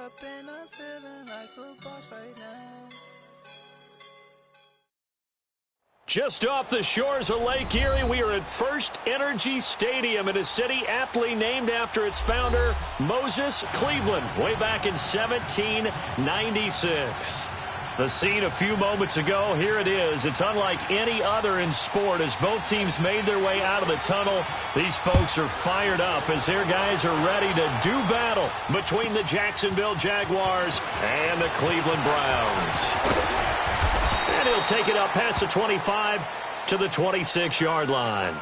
up and I'm feeling like a boss right now. Just off the shores of Lake Erie, we are at First Energy Stadium in a city aptly named after its founder, Moses Cleveland, way back in 1796. The scene a few moments ago, here it is. It's unlike any other in sport as both teams made their way out of the tunnel. These folks are fired up as their guys are ready to do battle between the Jacksonville Jaguars and the Cleveland Browns. And he'll take it up past the 25 to the 26-yard line.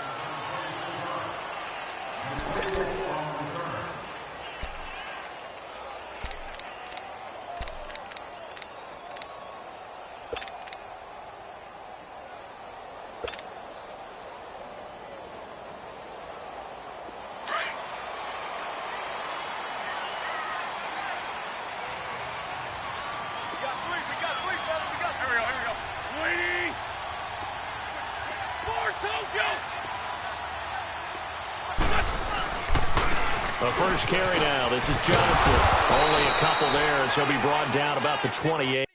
The first carry now. This is Johnson. Only a couple there as he'll be brought down about the 28.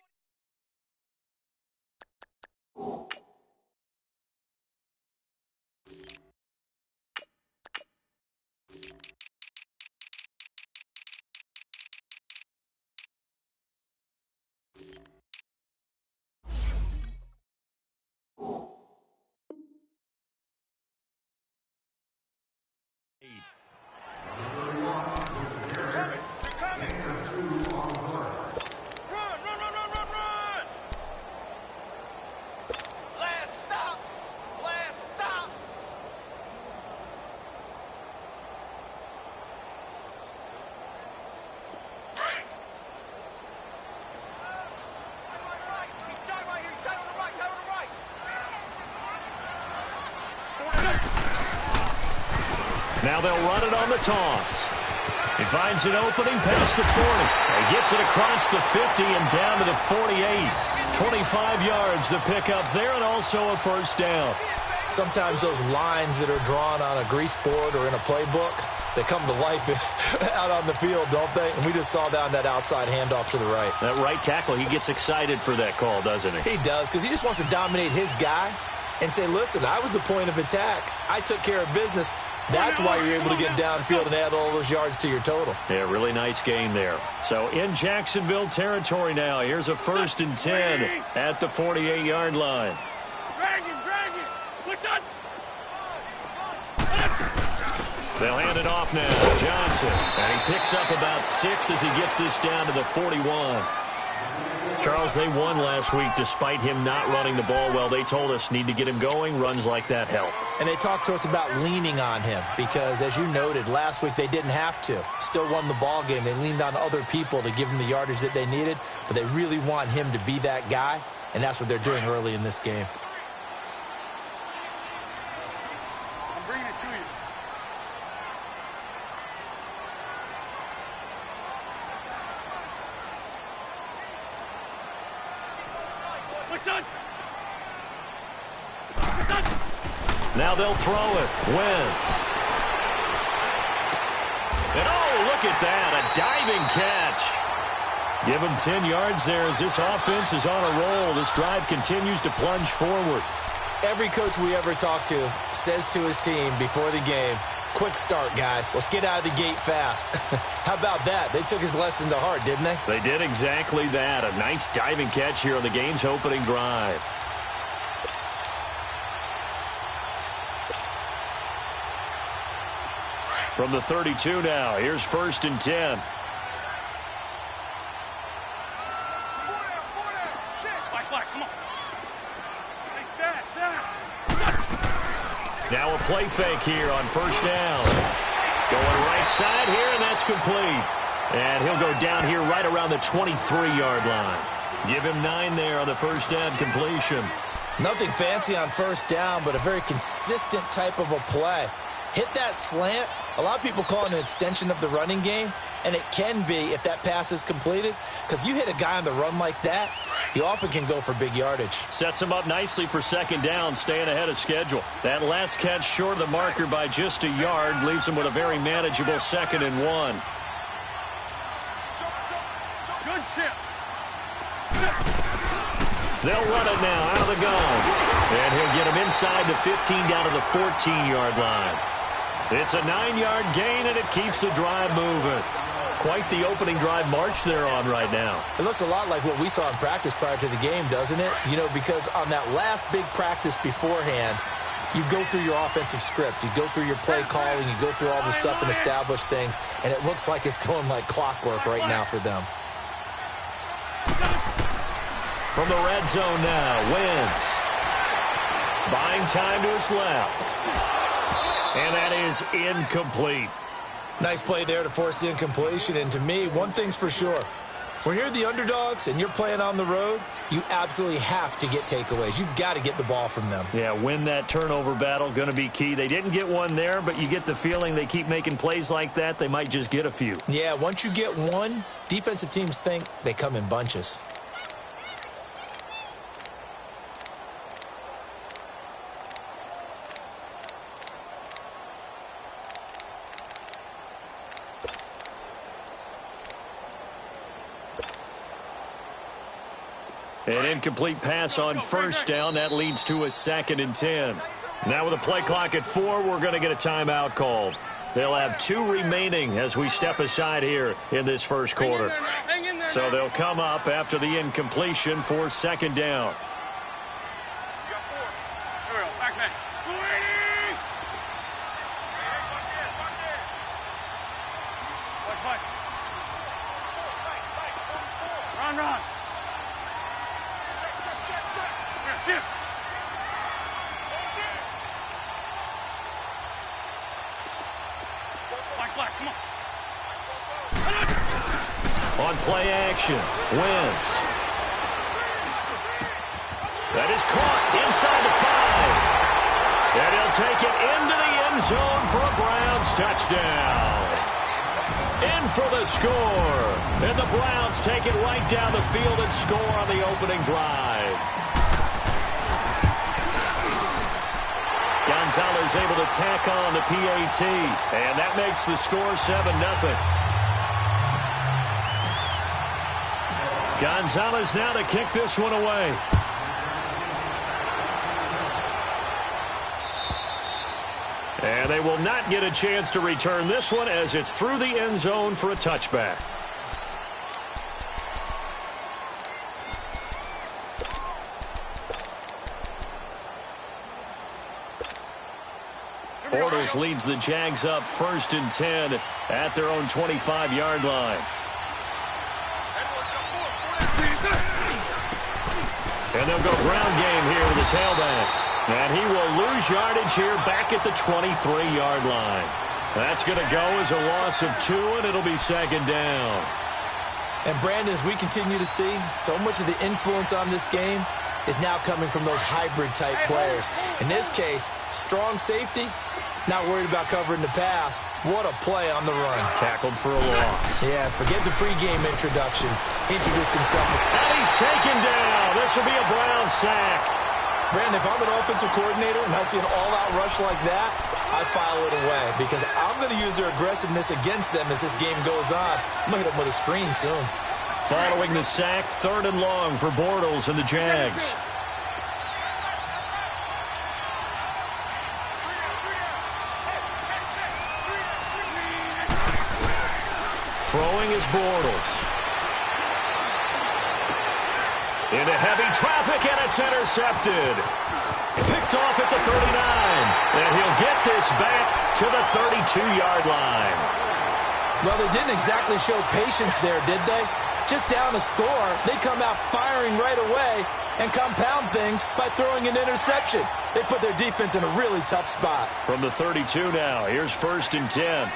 Now they'll run it on the toss. He finds an opening past the 40. He gets it across the 50 and down to the 48. 25 yards to pick up there and also a first down. Sometimes those lines that are drawn on a grease board or in a playbook, they come to life out on the field, don't they? And we just saw that on that outside handoff to the right. That right tackle, he gets excited for that call, doesn't he? He does, because he just wants to dominate his guy and say, listen, I was the point of attack. I took care of business. That's why you're able to get downfield and add all those yards to your total. Yeah, really nice game there. So in Jacksonville territory now, here's a 1st and 10 at the 48-yard line. They'll hand it off now. Johnson. And he picks up about 6 as he gets this down to the 41. Charles, they won last week despite him not running the ball well. They told us need to get him going. Runs like that help. And they talked to us about leaning on him because, as you noted, last week they didn't have to. Still won the ball game. They leaned on other people to give them the yardage that they needed, but they really want him to be that guy, and that's what they're doing early in this game. I'm bringing it to you. Now they'll throw it. Wentz. And oh, look at that. A diving catch. Give him 10 yards there as this offense is on a roll. This drive continues to plunge forward. Every coach we ever talk to says to his team before the game, quick start, guys. Let's get out of the gate fast. How about that? They took his lesson to heart, didn't they? They did exactly that. A nice diving catch here on the game's opening drive. From the 32 now, here's 1st and 10. Now a play fake here on 1st down. Going right side here, and that's complete. And he'll go down here right around the 23-yard line. Give him 9 there on the 1st down completion. Nothing fancy on 1st down, but a very consistent type of a play. Hit that slant. A lot of people call it an extension of the running game, and it can be if that pass is completed, because you hit a guy on the run like that, he often can go for big yardage. Sets him up nicely for 2nd down, staying ahead of schedule. That last catch short of the marker by just a yard leaves him with a very manageable 2nd and 1. Good chip. They'll run it now out of the gun. And he'll get him inside the 15 down to the 14-yard line. It's a 9-yard gain, and it keeps the drive moving. Quite the opening drive march they're on right now. It looks a lot like what we saw in practice prior to the game, doesn't it? You know, because on that last big practice beforehand, you go through your offensive script. You go through your play calling. You go through all the stuff and establish things. And it looks like it's going like clockwork right now for them. From the red zone now, Wentz. Buying time to his left. And that is incomplete. Nice play there to force the incompletion. And to me, one thing's for sure. When you're the underdogs and you're playing on the road, you absolutely have to get takeaways. You've got to get the ball from them. Yeah, win that turnover battle, going to be key. They didn't get one there, but you get the feeling they keep making plays like that, they might just get a few. Yeah, once you get one, defensive teams think they come in bunches. An incomplete pass on first down. That leads to a 2nd and 10. Now with a play clock at 4, we're going to get a timeout called. They'll have 2 remaining as we step aside here in this first quarter. So they'll come up after the incompletion for 2nd down. Run. Come on. On play action, Wentz. That is caught inside the 5. And he'll take it into the end zone for a Browns touchdown. In for the score. And the Browns take it right down the field and score on the opening drive. Gonzalez able to tack on the PAT. And that makes the score 7-0. Gonzalez now to kick this one away. And they will not get a chance to return this one as it's through the end zone for a touchback. Bortles leads the Jags up 1st and 10 at their own 25-yard line. And they'll go ground game here to the tailback. And he will lose yardage here back at the 23-yard line. That's going to go as a loss of 2, and it'll be 2nd down. And, Brandon, as we continue to see, so much of the influence on this game is now coming from those hybrid-type players. In this case, strong safety, not worried about covering the pass. What a play on the run. Tackled for a loss. Yeah, forget the pregame introductions. He introduced himself. And he's taken down. This will be a Brown sack. Brandon, if I'm an offensive coordinator and I see an all-out rush like that, I file it away because I'm going to use their aggressiveness against them as this game goes on. I'm going to hit them with a screen soon. Following the sack, 3rd and long for Bortles and the Jags. Throwing is Bortles. Into heavy traffic, and it's intercepted. Picked off at the 39. And he'll get this back to the 32-yard line. Well, they didn't exactly show patience there, did they? Just down a score, they come out firing right away and compound things by throwing an interception. They put their defense in a really tough spot. From the 32 now, here's 1st and 10.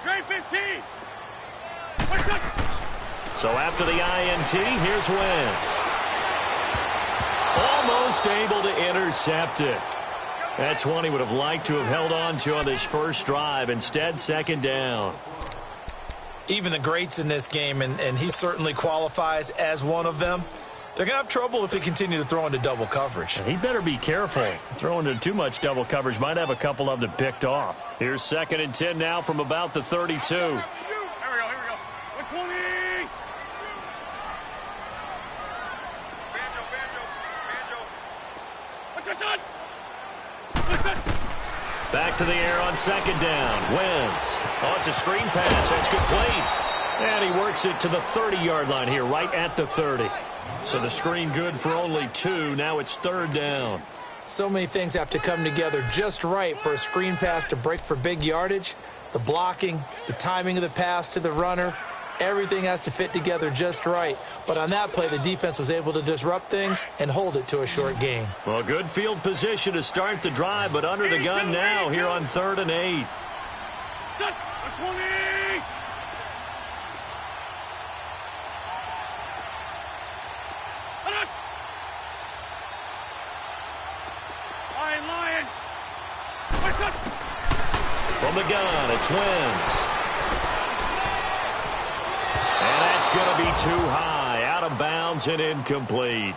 Great 15. So after the INT, here's Wentz. Almost able to intercept it. That's one he would have liked to have held on to on this first drive. Instead, 2nd down. Even the greats in this game, and he certainly qualifies as one of them, They're going to have trouble if they continue to throw into double coverage. He better be careful. Throwing into too much double coverage might have a couple of them picked off. Here's 2nd and 10 now from about the 32. Here we go. 120. Back to the air on 2nd down. Wentz. Oh, it's a screen pass. That's complete. And he works it to the 30-yard line here, right at the 30. So the screen good for only 2. Now it's 3rd down. So many things have to come together just right for a screen pass to break for big yardage. The blocking, the timing of the pass to the runner, everything has to fit together just right. But on that play, the defense was able to disrupt things and hold it to a short gain. Well, good field position to start the drive, but under the gun now here on 3rd and 8. 120. Lion. From the gun, it's Wentz. And that's going to be too high, out of bounds and incomplete.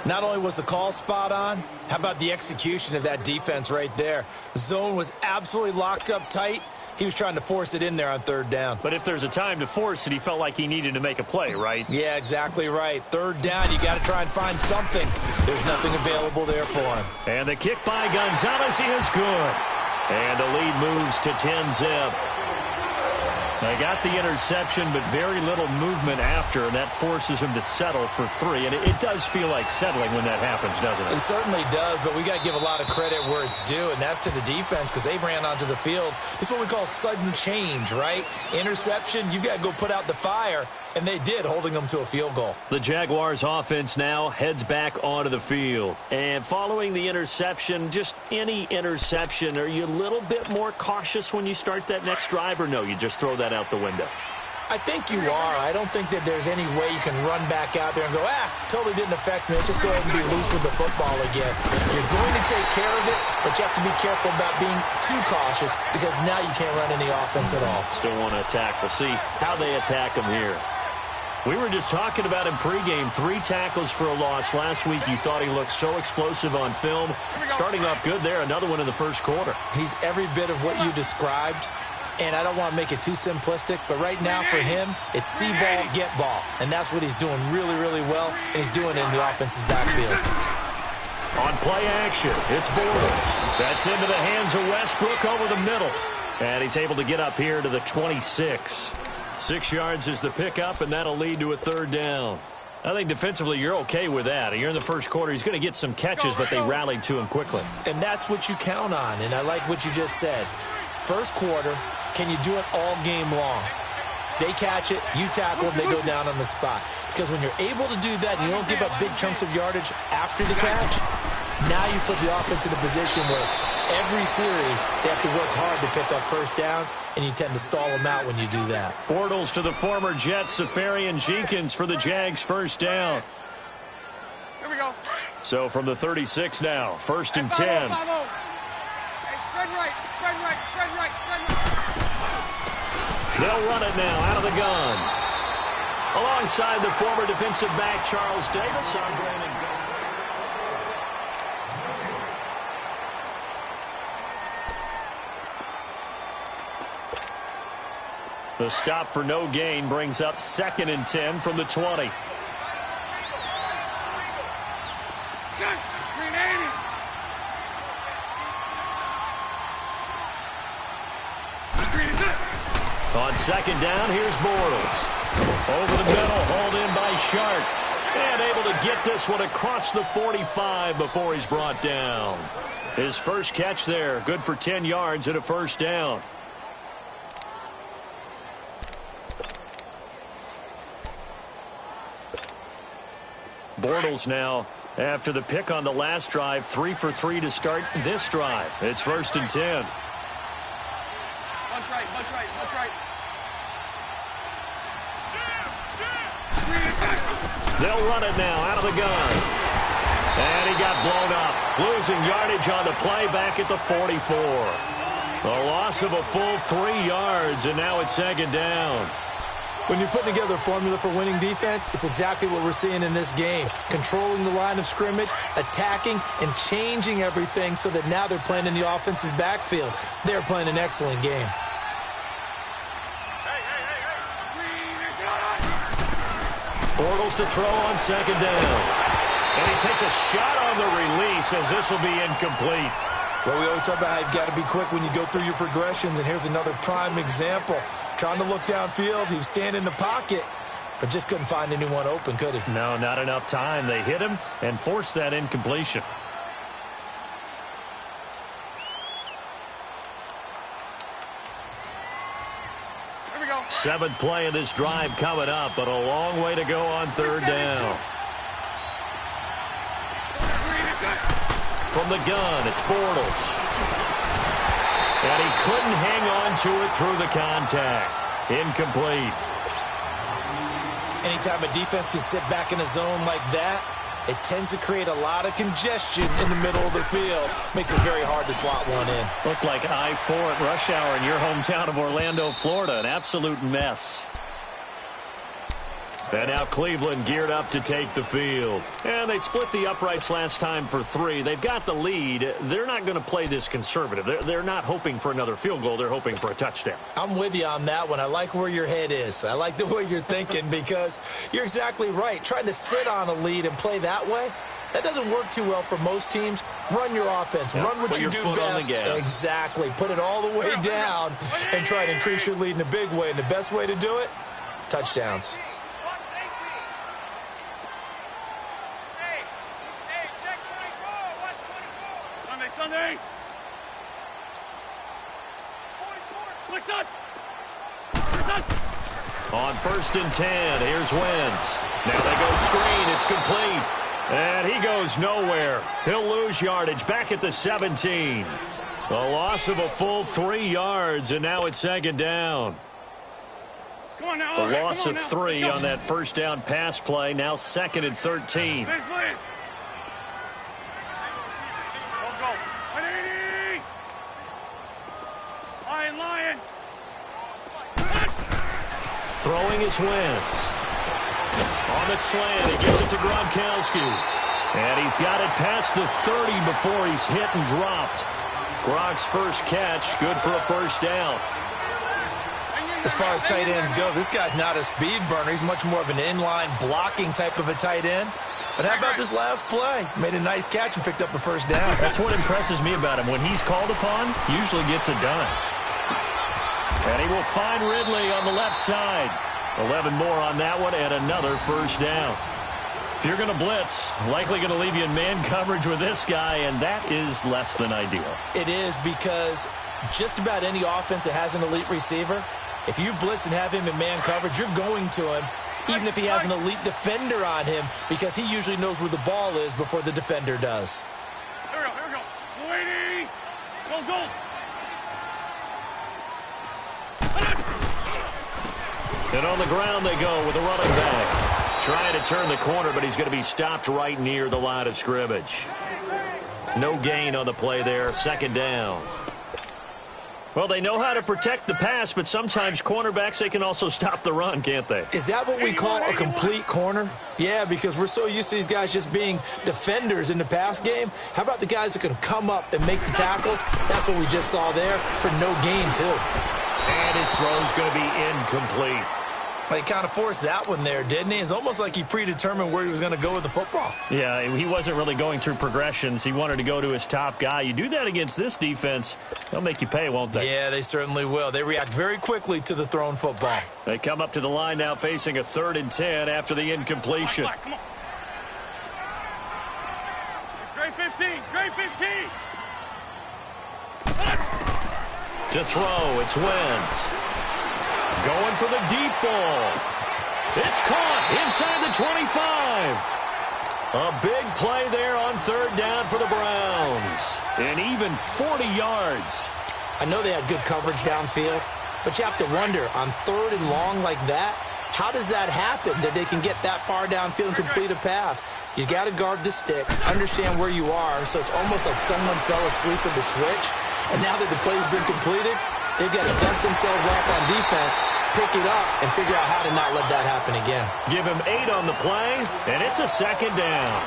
Not only was the call spot on, how about the execution of that defense right there? The zone was absolutely locked up tight. He was trying to force it in there on 3rd down. But if there's a time to force it, he felt like he needed to make a play, right? Yeah, exactly right. 3rd down, you got to try and find something. There's nothing available there for him. And the kick by Gonzalez, he is good. And the lead moves to 10-zip. They got the interception, but very little movement after, and that forces him to settle for 3. And it does feel like settling when that happens, doesn't it? It certainly does, but we got to give a lot of credit where it's due, and that's to the defense because they ran onto the field. It's what we call sudden change, right? Interception, you got to go put out the fire, and they did, holding them to a field goal. The Jaguars offense now heads back onto the field. And following the interception, just any interception, are you a little bit more cautious when you start that next drive, or no, you just throw that out the window? I think you are. I don't think that there's any way you can run back out there and go, totally didn't affect me. Just go ahead and be loose with the football again. You're going to take care of it, but you have to be careful about being too cautious because now you can't run any offense at all. Still want to attack. We'll see how they attack them here. We were just talking about him pregame. 3 tackles for a loss. Last week you thought he looked so explosive on film. Starting off good there. Another one in the first quarter. He's every bit of what you described. And I don't want to make it too simplistic, but right now for him, it's see ball, get ball. And that's what he's doing really, really well, and he's doing it in the offense's backfield. On play action, it's Bortles. That's into the hands of Westbrook over the middle. And he's able to get up here to the 26. 6 yards is the pickup, and that'll lead to a 3rd down. I think defensively you're okay with that. You're in the first quarter. He's going to get some catches, but they rallied to him quickly. And that's what you count on, and I like what you just said. First quarter, can you do it all game long? They catch it, you tackle them, they go down on the spot. Because when you're able to do that and you don't give up big chunks of yardage after the catch, now you put the offense in a position where every series they have to work hard to pick up first downs, and you tend to stall them out when you do that. Bortles to the former Jets, Safarian Jenkins for the Jags' first down. Here we go. So from the 36 now, 1st and 10. Spread right. They'll run it now out of the gun. Alongside the former defensive back, Charles Davis. On Brandon. The stop for no gain brings up 2nd and 10 from the 20. On 2nd down, here's Bortles. Over the middle, hauled in by Shark. And able to get this one across the 45 before he's brought down. His first catch there, good for 10 yards and a 1st down. Bortles now, after the pick on the last drive, 3 for 3 to start this drive. It's 1st and 10. Bunch right. They'll run it now out of the gun. And he got blown up. Losing yardage on the play back at the 44. A loss of a full 3 yards, and now it's 2nd down. When you're putting together a formula for winning defense, it's exactly what we're seeing in this game. Controlling the line of scrimmage, attacking, and changing everything so that now they're playing in the offense's backfield. They're playing an excellent game. Bortles to throw on second down. And he takes a shot on the release as this will be incomplete. Well, we always talk about how you've got to be quick when you go through your progressions, and here's another prime example. Trying to look downfield, he was standing in the pocket, but just couldn't find anyone open, could he? No, not enough time. They hit him and forced that incompletion. Here we go. 7th play of this drive coming up, but a long way to go on third down. From the gun, it's Bortles. And he couldn't hang on to it through the contact. Incomplete. Anytime a defense can sit back in a zone like that, it tends to create a lot of congestion in the middle of the field. Makes it very hard to slot one in. Looked like I-4 at rush hour in your hometown of Orlando, Florida. An absolute mess. And now Cleveland geared up to take the field. And they split the uprights last time for 3. They've got the lead. They're not going to play this conservative. They're not hoping for another field goal. They're hoping for a touchdown. I'm with you on that one. I like where your head is. I like the way you're thinking because you're exactly right. Trying to sit on a lead and play that way, that doesn't work too well for most teams. Run your offense. Yep. Run what you do best. Exactly. Put it all the way down and try to increase your lead in a big way. And the best way to do it, touchdowns. Sunday. On 1st and 10, here's Wentz. Now they go screen. It's complete. And he goes nowhere. He'll lose yardage back at the 17. A loss of a full 3 yards, and now it's 2nd down. Come on now. A loss of 3 on that first down pass play. Now 2nd and 13. Lion. Throwing is Wentz. On the slant, he gets it to Gronkowski. And he's got it past the 30 before he's hit and dropped. Gronk's first catch, good for a first down. As far as tight ends go, this guy's not a speed burner. He's much more of an inline blocking type of a tight end. But how about this last play? Made a nice catch and picked up a first down. That's what impresses me about him. When he's called upon, usually gets it done. And he will find Ridley on the left side. 11 more on that one and another first down. If you're going to blitz, likely going to leave you in man coverage with this guy, and that is less than ideal. It is because just about any offense that has an elite receiver, if you blitz and have him in man coverage, you're going to him, even if he has an elite defender on him, because he usually knows where the ball is before the defender does. Here we go. 280. Go. And on the ground they go with a running back. Trying to turn the corner, but he's going to be stopped right near the line of scrimmage. No gain on the play there. 2nd down. Well, they know how to protect the pass, but sometimes cornerbacks, they can also stop the run, can't they? Is that what we call a complete corner? Yeah, because we're so used to these guys just being defenders in the pass game. How about the guys that can come up and make the tackles? That's what we just saw there for no gain, too. And his throw's going to be incomplete. He kind of forced that one there, didn't he? It's almost like he predetermined where he was going to go with the football. Yeah, he wasn't really going through progressions. He wanted to go to his top guy. You do that against this defense, they'll make you pay, won't they? Yeah, they certainly will. They react very quickly to the thrown football. They come up to the line now facing a 3rd and 10 after the incompletion. Come on. Great 15. To throw, it's Wentz. Going for the deep ball. It's caught inside the 25. A big play there on 3rd down for the Browns. And even 40 yards. I know they had good coverage downfield, but you have to wonder, on 3rd and long like that, how does that happen, that they can get that far downfield and complete a pass? You got to guard the sticks, understand where you are, so it's almost like someone fell asleep at the switch, and now that the play's been completed, they've got to dust themselves off on defense pick it up and figure out how to not let that happen again. Give him 8 on the play, and it's a second down.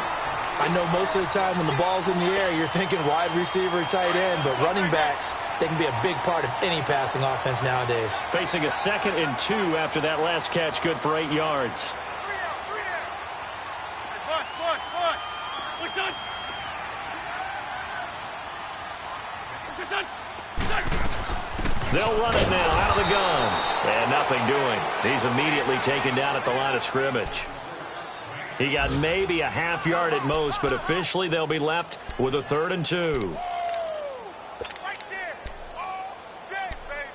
I know most of the time when the ball's in the air, you're thinking wide receiver, tight end, but running backs, they can be a big part of any passing offense nowadays. Facing a 2nd and 2 after that last catch, good for 8 yards. They'll run it now out of the gun. And nothing doing. He's immediately taken down at the line of scrimmage. He got maybe a half yard at most, but officially they'll be left with a 3rd and 2. Right there. All day, baby.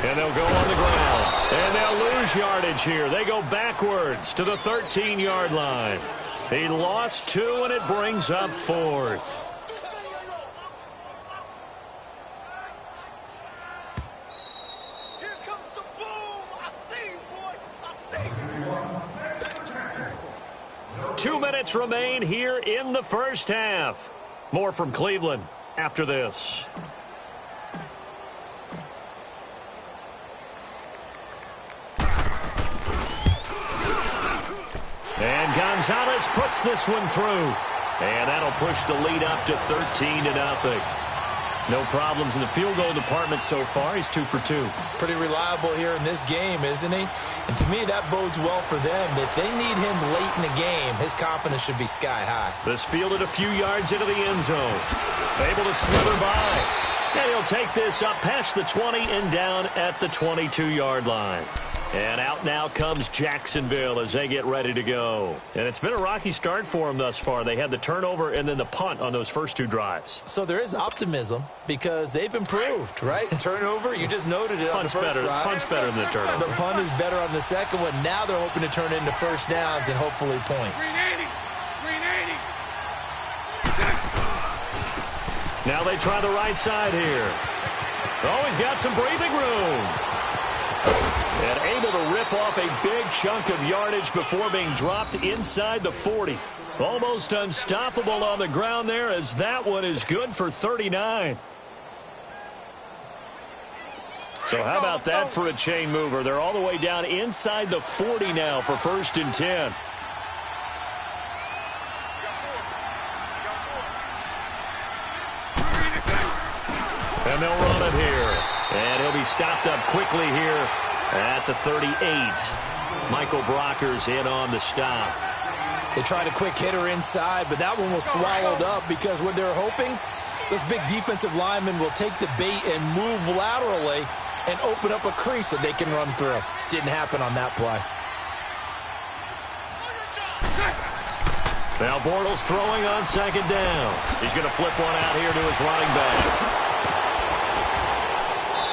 And they'll go on the ground. And they'll lose yardage here. They go backwards to the 13-yard line. He lost 2, and it brings up 4th. Here comes the boom. I see you, boy. I see you. 2 minutes remain here in the first half. More from Cleveland after this. And Gonzalez puts this one through. And that'll push the lead up to 13-0. No problems in the field goal department so far. He's 2 for 2. Pretty reliable here in this game, isn't he? And to me, that bodes well for them. If they need him late in the game, his confidence should be sky high. This fielded a few yards into the end zone. Able to slither by. And he'll take this up past the 20 and down at the 22-yard line. And out now comes Jacksonville as they get ready to go. And it's been a rocky start for them thus far. They had the turnover and then the punt on those first 2 drives. So there is optimism because they've improved, right? Turnover, you just noted it on the first drive. Punt's better than the turnover. The punt is better on the second one. Now they're hoping to turn it into first downs and hopefully points. 380. Now they try the right side here. Oh, he's got some breathing room. And able to rip off a big chunk of yardage before being dropped inside the 40. Almost unstoppable on the ground there as that one is good for 39. So how about that for a chain mover? They're all the way down inside the 40 now for 1st and 10. And they'll run it here. And he'll be stopped up quickly here at the 38. Michael Brocker's in on the stop. They tried a quick hitter inside, but that one was swallowed up because what they're hoping, those big defensive linemen will take the bait and move laterally and open up a crease that they can run through. Didn't happen on that play. Now Bortles throwing on 2nd down. He's going to flip one out here to his running back.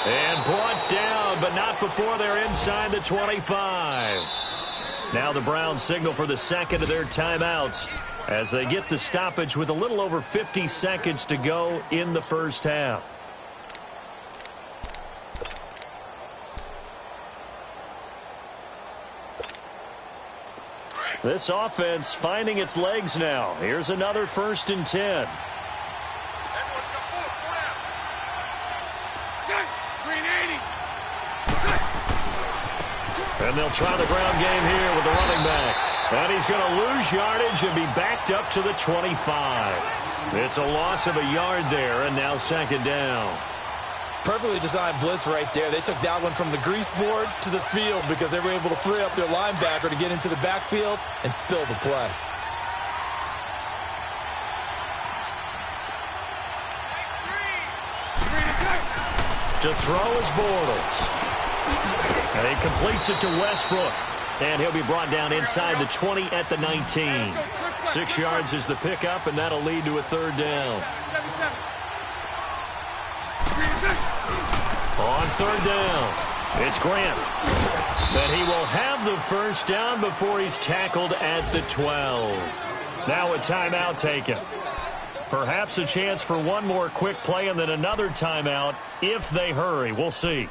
And brought down, but not before they're inside the 25. Now the Browns signal for the 2nd of their timeouts as they get the stoppage with a little over 50 seconds to go in the first half. This offense finding its legs now. Here's another 1st and 10. And they'll try the ground game here with the running back. And he's going to lose yardage and be backed up to the 25. It's a loss of a yard there, and now 2nd down. Perfectly designed blitz right there. They took that one from the grease board to the field because they were able to free up their linebacker to get into the backfield and spill the play. To throw is Bortles. And he completes it to Westbrook. And he'll be brought down inside the 20 at the 19. 6 yards is the pickup, and that'll lead to a 3rd down. On 3rd down, it's Grant. And he will have the 1st down before he's tackled at the 12. Now a timeout taken. Perhaps a chance for one more quick play and then another timeout if they hurry. We'll see.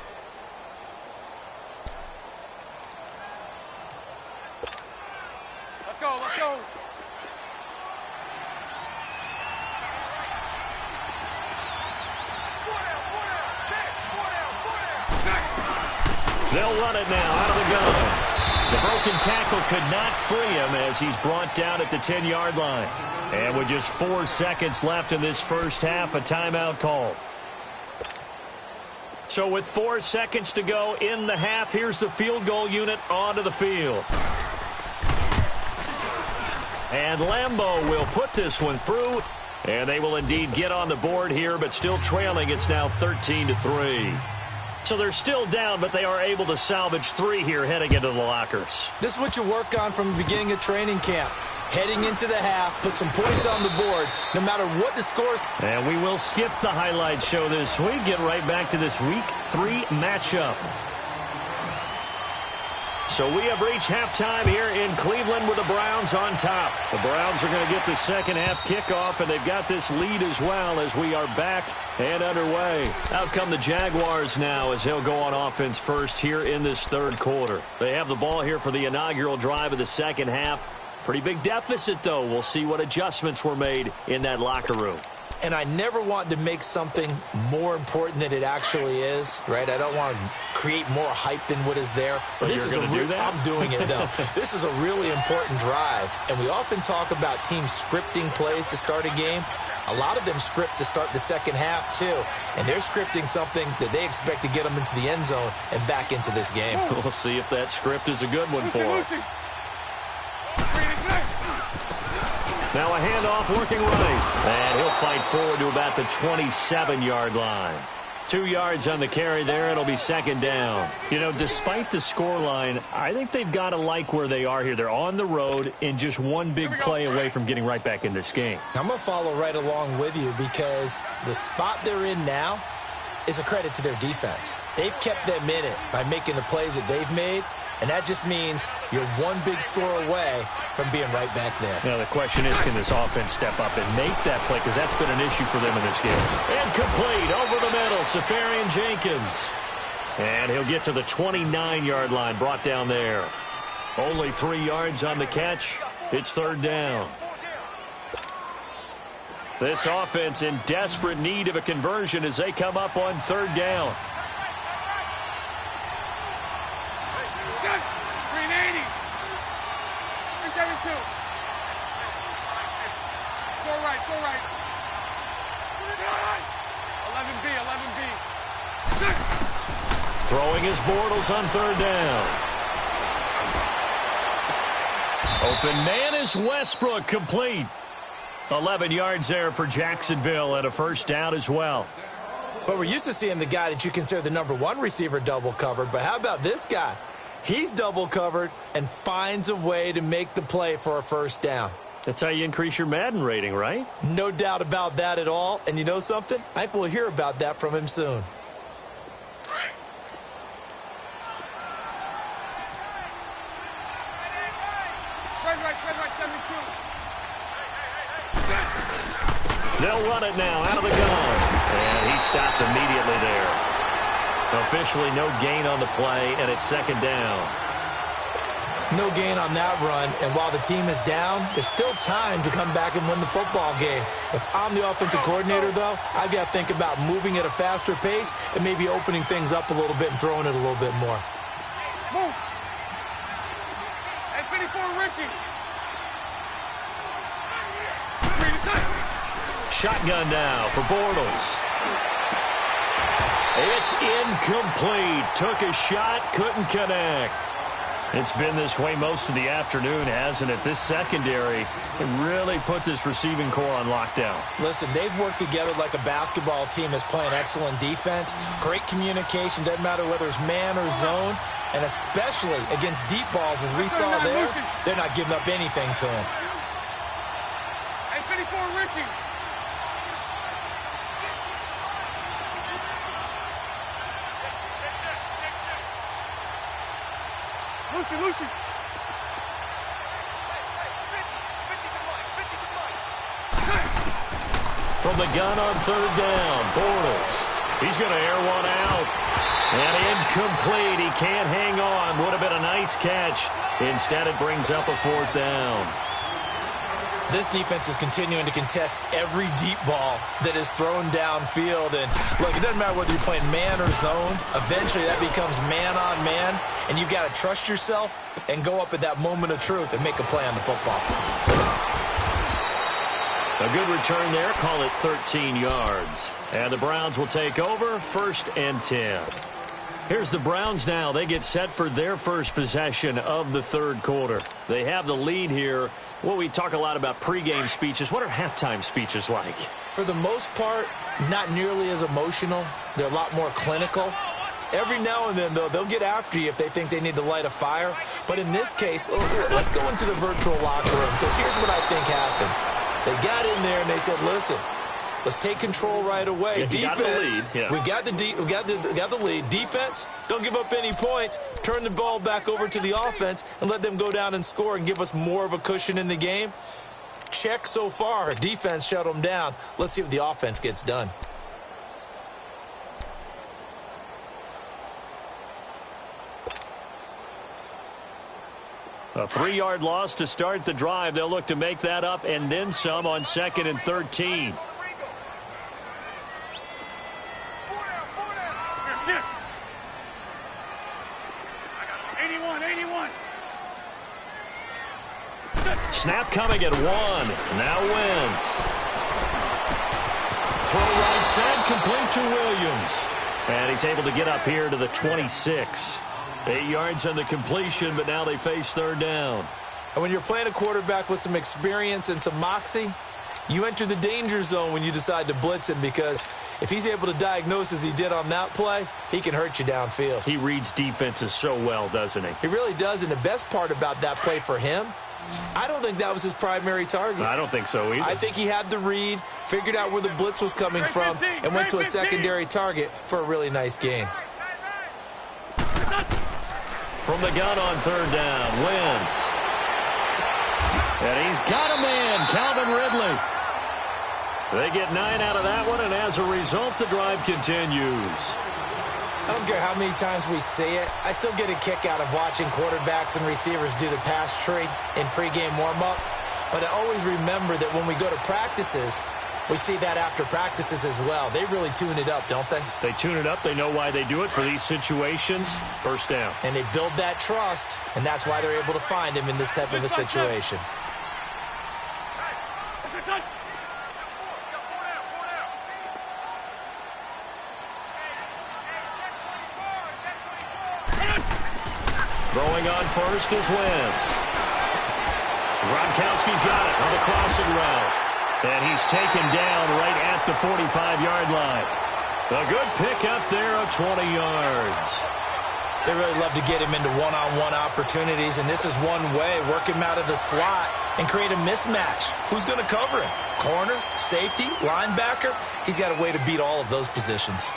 They'll run it now out of the gun. The broken tackle could not free him as he's brought down at the 10-yard line. And with just 4 seconds left in this first half, a timeout call. So with 4 seconds to go in the half, here's the field goal unit onto the field. And Lambeau will put this one through, and they will indeed get on the board here, but still trailing. It's now 13-3. So they're still down, but they are able to salvage 3 here heading into the lockers. This is what you work on from the beginning of training camp. Heading into the half, put some points on the board, no matter what the score is. And we will skip the highlight show this week. Get right back to this Week 3 matchup. So we have reached halftime here in Cleveland with the Browns on top. The Browns are going to get the second half kickoff, and they've got this lead as well as we are back and underway. Out come the Jaguars now as they'll go on offense first here in this third quarter. They have the ball here for the inaugural drive of the second half. Pretty big deficit, though. We'll see what adjustments were made in that locker room. And I never want to make something more important than it actually is, right? I don't want to create more hype than what is there. But this is going to do that? I'm doing it, though. This is a really important drive. And we often talk about teams scripting plays to start a game. A lot of them script to start the second half, too. And they're scripting something that they expect to get them into the end zone and back into this game. We'll see if that script is a good one for them. Now a handoff working right. And he'll fight forward to about the 27-yard line. 2 yards on the carry there. It'll be second down. You know, despite the scoreline, I think they've got to like where they are here. They're on the road and just one big play away from getting right back in this game. I'm going to follow right along with you because the spot they're in now is a credit to their defense. They've kept them in it by making the plays that they've made. And that just means you're one big score away from being right back there. Now, the question is, can this offense step up and make that play? Because that's been an issue for them in this game. Incomplete over the middle, Safarian Jenkins. And he'll get to the 29-yard line, brought down there. Only 3 yards on the catch. It's third down. This offense in desperate need of a conversion as they come up on third down. 380. 372. So right. 11B. Throwing his Bortles on third down. Open man is Westbrook, complete. 11 yards there for Jacksonville and a first down as well. But we're used to seeing the guy that you consider the number 1 receiver double covered. But how about this guy? He's double covered and finds a way to make the play for a first down. That's how you increase your Madden rating, right? No doubt about that at all. And you know something? I think we'll hear about that from him soon. Spread right, 72. They'll run it now out of the gun. And he stopped immediately there. Officially no gain on the play, and it's second down. No gain on that run, and while the team is down, there's still time to come back and win the football game. If I'm the offensive coordinator, though, I've got to think about moving at a faster pace and maybe opening things up a little bit and throwing it a little bit more. Move. Hey, 54, Ricky. Shotgun now for Bortles. It's incomplete. Took a shot, couldn't connect. It's been this way most of the afternoon, hasn't it? This secondary really put this receiving core on lockdown. Listen, they've worked together like a basketball team that's playing excellent defense. Great communication, doesn't matter whether it's man or zone. And especially against deep balls, as we saw there, they're not giving up anything to him. Hey, 54, Ricky. Lucy. From the gun on third down, Bortles. He's going to air one out. And incomplete. He can't hang on. Would have been a nice catch. Instead, it brings up a fourth down. This defense is continuing to contest every deep ball that is thrown downfield. And, look, it doesn't matter whether you're playing man or zone. Eventually, that becomes man-on-man, and you've got to trust yourself and go up at that moment of truth and make a play on the football. A good return there. Call it 13 yards. And the Browns will take over, 1st and 10. Here's the Browns now. They get set for their first possession of the third quarter. They have the lead here. Well, we talk a lot about pregame speeches. What are halftime speeches like? For the most part, not nearly as emotional. They're a lot more clinical. Every now and then, though, they'll get after you if they think they need to light a fire. But in this case, let's go into the virtual locker room, because here's what I think happened. They got in there and they said, listen, let's take control right away. Yeah, Defense, we got the lead. Defense, don't give up any points. Turn the ball back over to the offense and let them go down and score and give us more of a cushion in the game. Check so far. Defense shut them down. Let's see if the offense gets done. A 3-yard loss to start the drive. They'll look to make that up and then some on 2nd and 13. Snap coming at 1. Now Wentz. Throw right side, complete to Williams. And he's able to get up here to the 26. 8 yards on the completion, but now they face 3rd down. And when you're playing a quarterback with some experience and some moxie, you enter the danger zone when you decide to blitz him, because if he's able to diagnose as he did on that play, he can hurt you downfield. He reads defenses so well, doesn't he? He really does, and the best part about that play for him, I don't think that was his primary target. I don't think so either. I think he had the read, figured out where the blitz was coming from, and went to a secondary target for a really nice gain. From the gun on 3rd down, Wentz. And he's got a man, Calvin Ridley. They get 9 out of that one, and as a result, the drive continues. I don't care how many times we see it. I still get a kick out of watching quarterbacks and receivers do the pass tree in pregame warm-up. But I always remember that when we go to practices, we see that after practices as well. They really tune it up, don't they? They tune it up. They know why they do it for these situations. 1st down. And they build that trust, and that's why they're able to find him in this type of a situation. Throwing on 1st is Wentz. Gronkowski's got it on the crossing route. And he's taken down right at the 45-yard line. A good pickup there of 20 yards. They really love to get him into one-on-one opportunities, and this is one way. Work him out of the slot and create a mismatch. Who's going to cover him? Corner, safety, linebacker? He's got a way to beat all of those positions.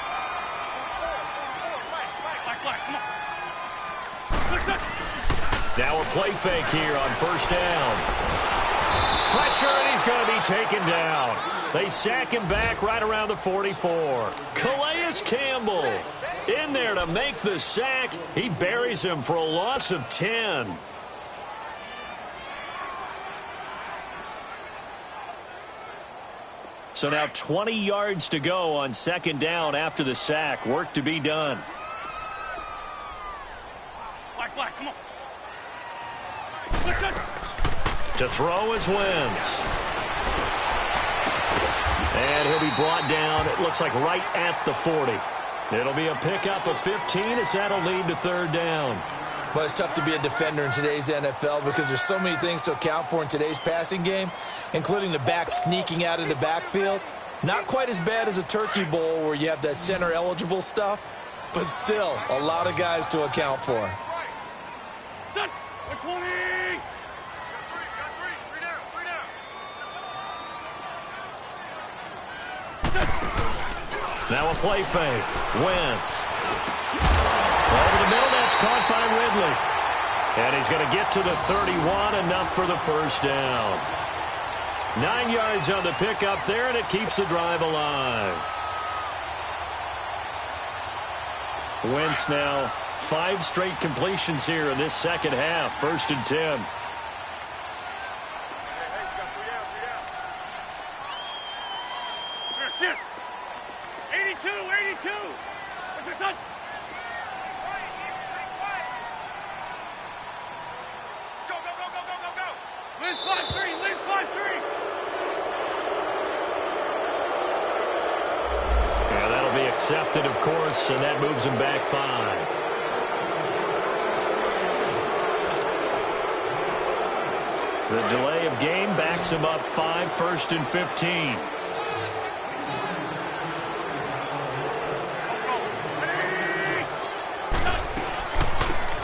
Now a play fake here on 1st down. Pressure, and he's going to be taken down. They sack him back right around the 44. Calais Campbell in there to make the sack. He buries him for a loss of 10. So now 20 yards to go on 2nd down after the sack. Work to be done. Black, come on. To throw is Wentz. And he'll be brought down, it looks like right at the 40. It'll be a pickup of 15 as that'll lead to 3rd down. Well, it's tough to be a defender in today's NFL because there's so many things to account for in today's passing game, including the back sneaking out of the backfield. Not quite as bad as a Turkey Bowl where you have that center-eligible stuff, but still a lot of guys to account for. Done. 20. Now a play fake. Wentz. Over the middle, that's caught by Ridley. And he's going to get to the 31, enough for the 1st down. 9 yards on the pickup there, and it keeps the drive alive. Wentz now 5 straight completions here in this second half. 1st and 10. That's it. 82, 82. What's your son? Go, go, go, go, go, go, go. Liz 5-3, Liz 5-3. Yeah, that'll be accepted, of course, and that moves him back 5. The delay of game backs him up 5, 1st and 15.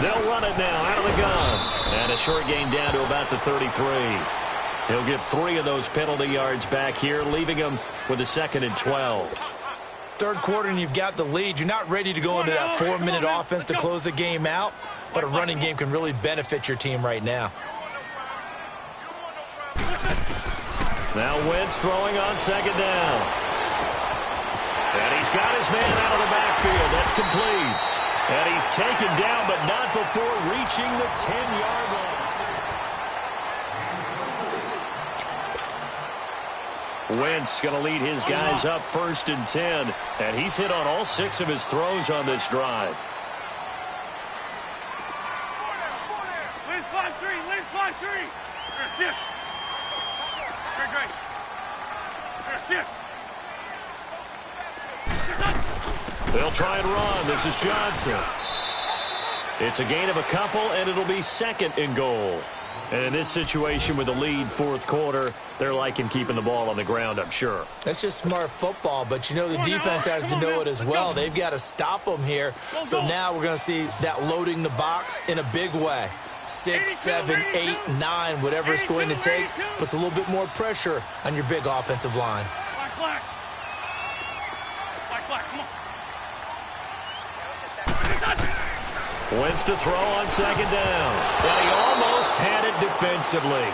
They'll run it now out of the gun. And a short gain down to about the 33. He'll get 3 of those penalty yards back here, leaving him with a 2nd and 12. Third quarter and you've got the lead. You're not ready to go into that 4-minute offense to close the game out, but a running game can really benefit your team right now. Now Wentz throwing on 2nd down. And he's got his man out of the backfield. That's complete. And he's taken down, but not before reaching the 10-yard line. Wentz going to lead his guys up 1st and 10. And he's hit on all 6 of his throws on this drive. Liz 5-3, Liz 5-3. That's it. Great. That's it. They'll try and run. This is Johnson. It's a gain of a couple, and it'll be 2nd and goal. And in this situation with the lead 4th quarter, they're liking keeping the ball on the ground, I'm sure. That's just smart football, but you know the defense has to know it as well. They've got to stop them here. So now we're going to see that loading the box in a big way. 6, 7, 8, 9, whatever it's going to take, puts a little bit more pressure on your big offensive line. Black. Come on. Wentz to throw on 2nd down. And he almost had it defensively.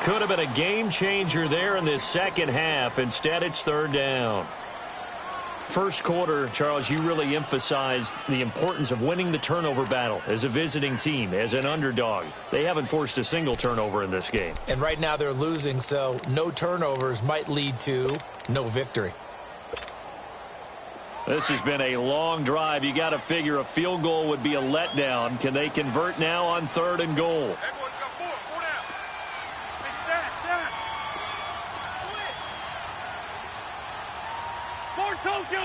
Could have been a game changer there in this second half. Instead, it's 3rd down. First quarter, Charles, you really emphasized the importance of winning the turnover battle as a visiting team, as an underdog. They haven't forced a single turnover in this game. And right now they're losing, so no turnovers might lead to no victory. This has been a long drive. You got to figure a field goal would be a letdown. Can they convert now on 3rd and goal? Everyone's got 4 down. Hey, stat. 4 Tokyo.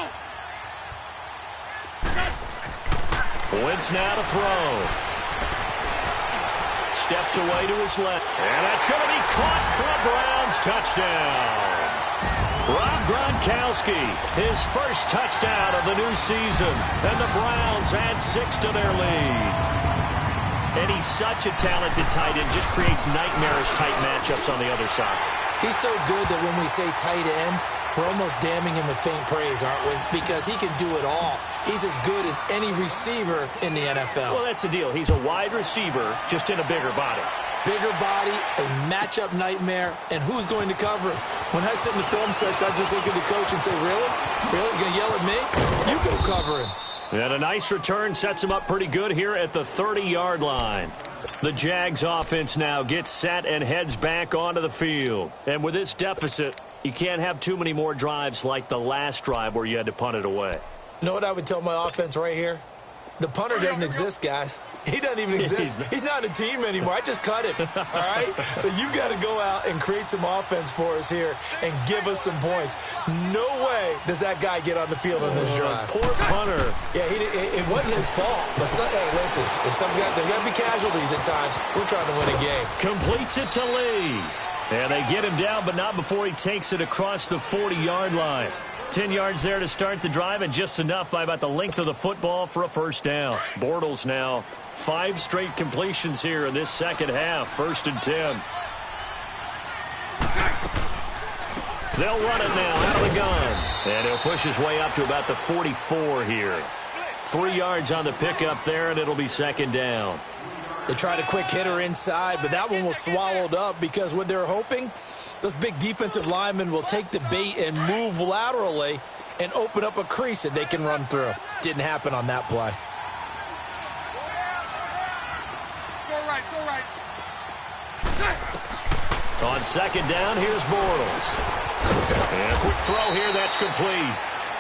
Wentz now to throw. Steps away to his left. And that's going to be caught for a Browns touchdown. Rob Gronkowski, his first touchdown of the new season. And the Browns add 6 to their lead. And he's such a talented tight end, just creates nightmarish-type matchups on the other side. He's so good that when we say tight end, we're almost damning him with faint praise, aren't we? Because he can do it all. He's as good as any receiver in the NFL. Well, that's the deal. He's a wide receiver, just in a bigger body. Bigger body, a matchup nightmare, and who's going to cover him? When I sit in the film session, I just look at the coach and say, really? Really? You're going to yell at me? You go cover him. And a nice return sets him up pretty good here at the 30-yard line. The Jags offense now gets set and heads back onto the field. And with this deficit, you can't have too many more drives like the last drive where you had to punt it away. You know what I would tell my offense right here? The punter doesn't exist, guys. He doesn't even exist. He's not a team anymore. I just cut him, all right? So you've got to go out and create some offense for us here and give us some points. No way does that guy get on the field on this drive. Poor punter. Yeah, it wasn't his fault. But, hey, listen, there's got to be casualties at times. We're trying to win a game. Completes it to Lee. And they get him down, but not before he takes it across the 40-yard line. 10 yards there to start the drive, and just enough by about the length of the football for a first down. Bortles now 5 straight completions here in this second half. 1st and 10. They'll run it now out of the gun. And he'll push his way up to about the 44 here. 3 yards on the pickup there, and it'll be 2nd down. They tried a quick hitter inside, but that one was swallowed up because what they're hoping, those big defensive linemen will take the bait and move laterally and open up a crease that they can run through. Didn't happen on that play. So right. On 2nd down, here's Bortles. And a quick throw here, that's complete.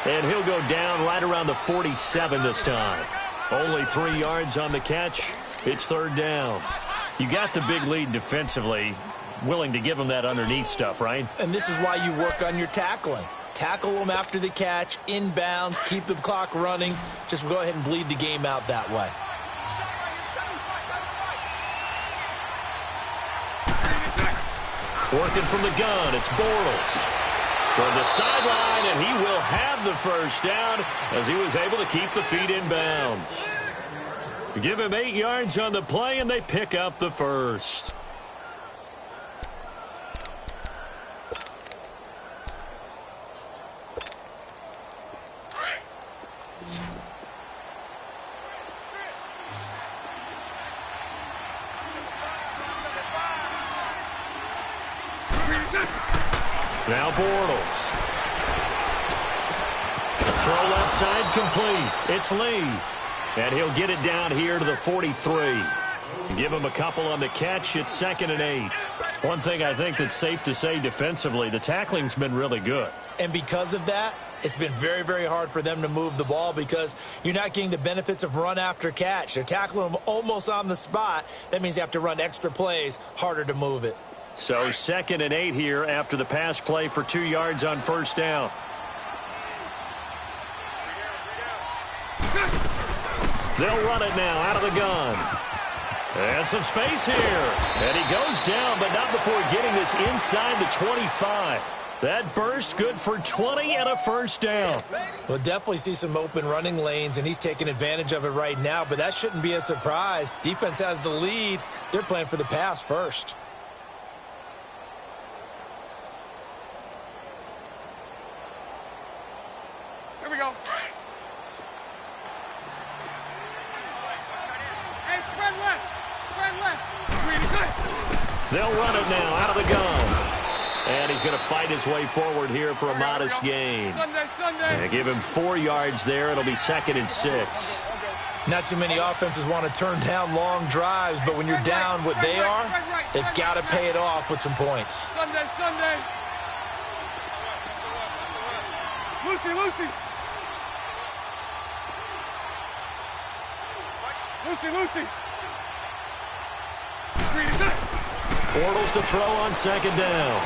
And he'll go down right around the 47 this time. Only 3 yards on the catch. It's third down. You got the big lead defensively. Willing to give them that underneath stuff, right? And this is why you work on your tackling. Tackle them after the catch, inbounds, keep the clock running. Just go ahead and bleed the game out that way. Working from the gun, it's Bortles. From the sideline, and he will have the first down as he was able to keep the feet in bounds. Give him 8 yards on the play, and they pick up the first. Now Bortles. Throw left side complete. It's Lee. And he'll get it down here to the 43. Give him a couple on the catch. It's 2nd and 8. One thing I think that's safe to say defensively, the tackling's been really good. And because of that, it's been very, very hard for them to move the ball because you're not getting the benefits of run after catch. They're tackling them almost on the spot. That means you have to run extra plays, harder to move it. So 2nd and 8 here after the pass play for 2 yards on first down. They'll run it now out of the gun. And some space here. And he goes down, but not before getting this inside the 25. That burst good for 20 and a first down. We'll definitely see some open running lanes, and he's taking advantage of it right now, but that shouldn't be a surprise. Defense has the lead. They're playing for the pass first. Here we go. Hey, spread left. Spread left. They'll run it now out of the gun. And he's going to fight his way forward here for a modest gain. Sunday. And give him 4 yards there. It'll be 2nd and 6. Not too many offenses want to turn down long drives, but when you're down what they are, they've got to pay it off with some points. Sunday. Lucy. Bortles to throw on 2nd down.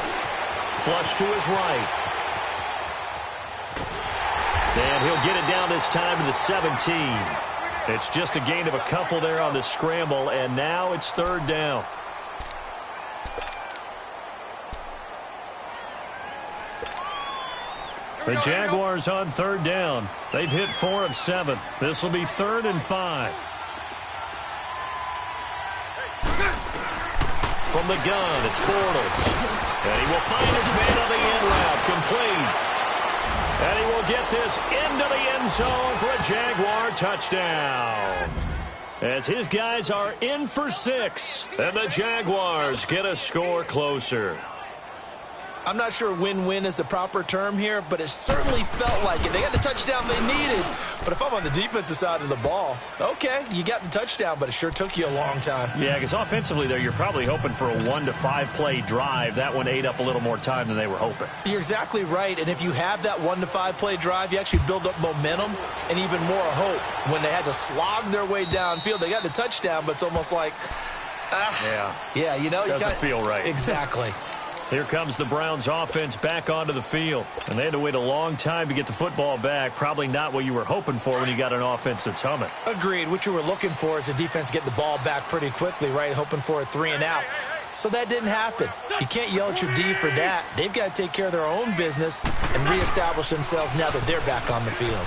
Flush to his right. And he'll get it down this time to the 17. It's just a gain of a couple there on the scramble, and now it's 3rd down. The Jaguars on 3rd down. They've hit 4 of 7. This will be 3rd and 5. From the gun, it's Bortles. And he will find his man on the end route, complete. And he will get this into the end zone for a Jaguar touchdown. As his guys are in for 6, and the Jaguars get a score closer. I'm not sure win-win is the proper term here, but it certainly felt like it. They got the touchdown they needed, but if I'm on the defensive side of the ball, okay, you got the touchdown, but it sure took you a long time. Yeah, because offensively, though, you're probably hoping for a 1 to 5 play drive. That one ate up a little more time than they were hoping. You're exactly right, and if you have that 1 to 5 play drive, you actually build up momentum and even more hope. When they had to slog their way downfield, they got the touchdown, but it's almost like, yeah, you know, doesn't feel right. Exactly. Here comes the Browns offense back onto the field. And they had to wait a long time to get the football back. Probably not what you were hoping for when you got an offense that's humming. Agreed. What you were looking for is the defense get the ball back pretty quickly, right? Hoping for a 3 and out. So that didn't happen. You can't yell at your D for that. They've got to take care of their own business and reestablish themselves now that they're back on the field.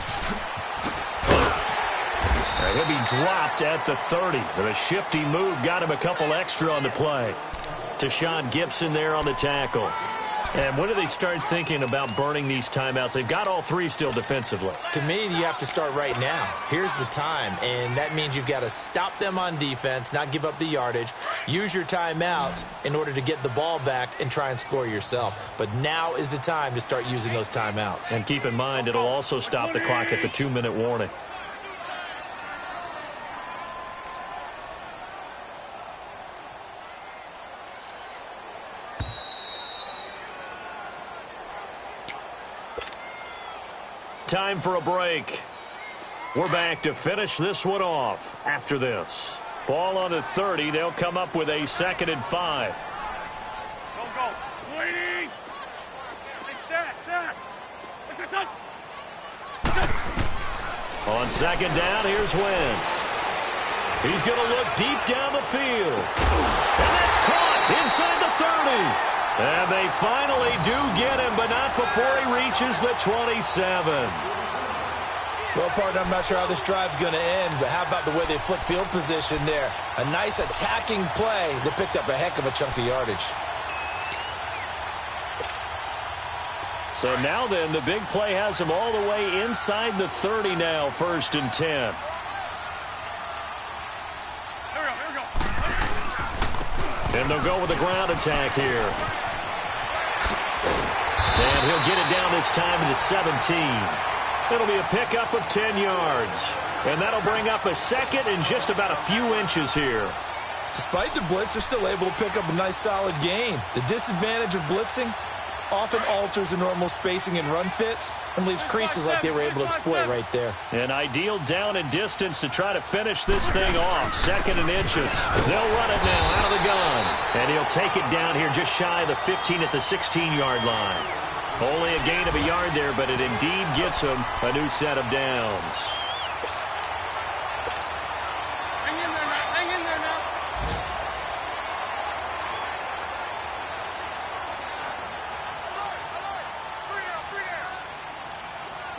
He'll be dropped at the 30. But a shifty move got him a couple extra on the play. Tashawn Gibson there on the tackle. And when do they start thinking about burning these timeouts? They've got all 3 still defensively. To me, you have to start right now. Here's the time, and that means you've got to stop them on defense, not give up the yardage, use your timeouts in order to get the ball back and try and score yourself. But now is the time to start using those timeouts. And keep in mind, it'll also stop the clock at the 2-minute warning. Time for a break. We're back to finish this one off after this. Ball on the 30. They'll come up with a 2nd and 5. Go. Waiting. Hey, stat. What's your son? On 2nd down, here's Wentz. He's going to look deep down the field. And that's caught inside the 30. And they finally do get him, but not before he reaches the 27. Well, partner, I'm not sure how this drive's going to end, but how about the way they flip field position there? A nice attacking play that picked up a heck of a chunk of yardage. So now then, the big play has him all the way inside the 30 now, 1st and 10. Here we go. And they'll go with a ground attack here. And he'll get it down this time to the 17. It'll be a pickup of 10 yards. And that'll bring up a 2nd and just about a few inches here. Despite the blitz, they're still able to pick up a nice solid gain. The disadvantage of blitzing often alters the normal spacing and run fits and leaves creases like they were able to exploit right there. An ideal down and distance to try to finish this thing off. 2nd and inches. They'll run it now out of the gun. And he'll take it down here just shy of the 15 at the 16-yard line. Only a gain of a yard there, but it indeed gets him a new set of downs. Hang in there now.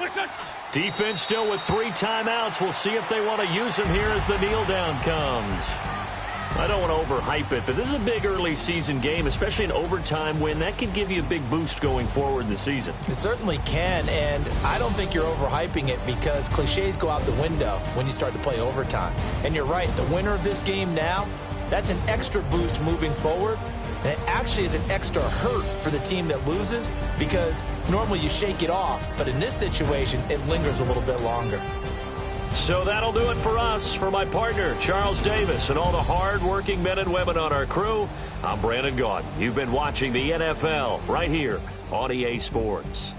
Alert. Listen. Defense still with 3 timeouts. We'll see if they want to use them here as the kneel down comes. I don't want to overhype it, but this is a big early season game, especially an overtime win. That could give you a big boost going forward in the season. It certainly can, and I don't think you're overhyping it because cliches go out the window when you start to play overtime. And you're right, the winner of this game now, that's an extra boost moving forward, and it actually is an extra hurt for the team that loses because normally you shake it off, but in this situation, it lingers a little bit longer. So that'll do it for us. For my partner, Charles Davis, and all the hard-working men and women on our crew, I'm Brandon Gaudin. You've been watching the NFL right here on EA Sports.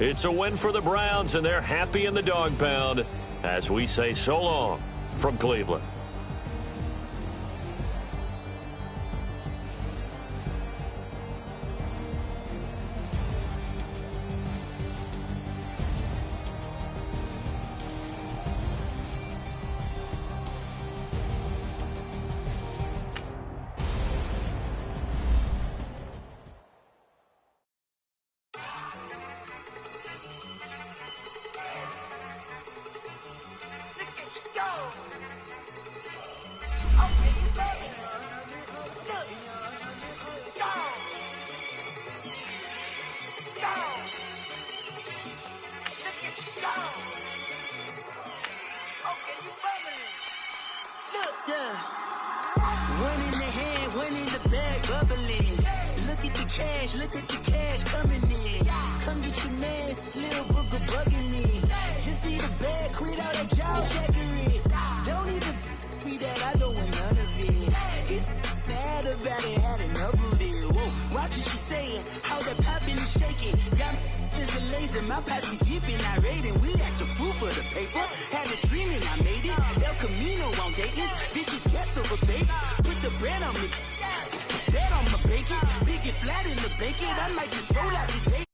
It's a win for the Browns, and they're happy in the dog pound as we say so long from Cleveland. Look at the cash coming in. Come get your man, Slim Booker bugging me. Just need a bag, quit all that job jackery. Don't even be that, I don't want none of it. It's bad about it, had enough of it. Whoa, watch what you saying, how that poppin' and shaking. Got is a laser, my posse dipping, I raiding. We act a fool for the paper. Had a dream and I made it. El Camino on Dayton's, bitches guess over bait. Put the bread on me. Bet on my bacon, big and flat in the bacon. I might just roll out today.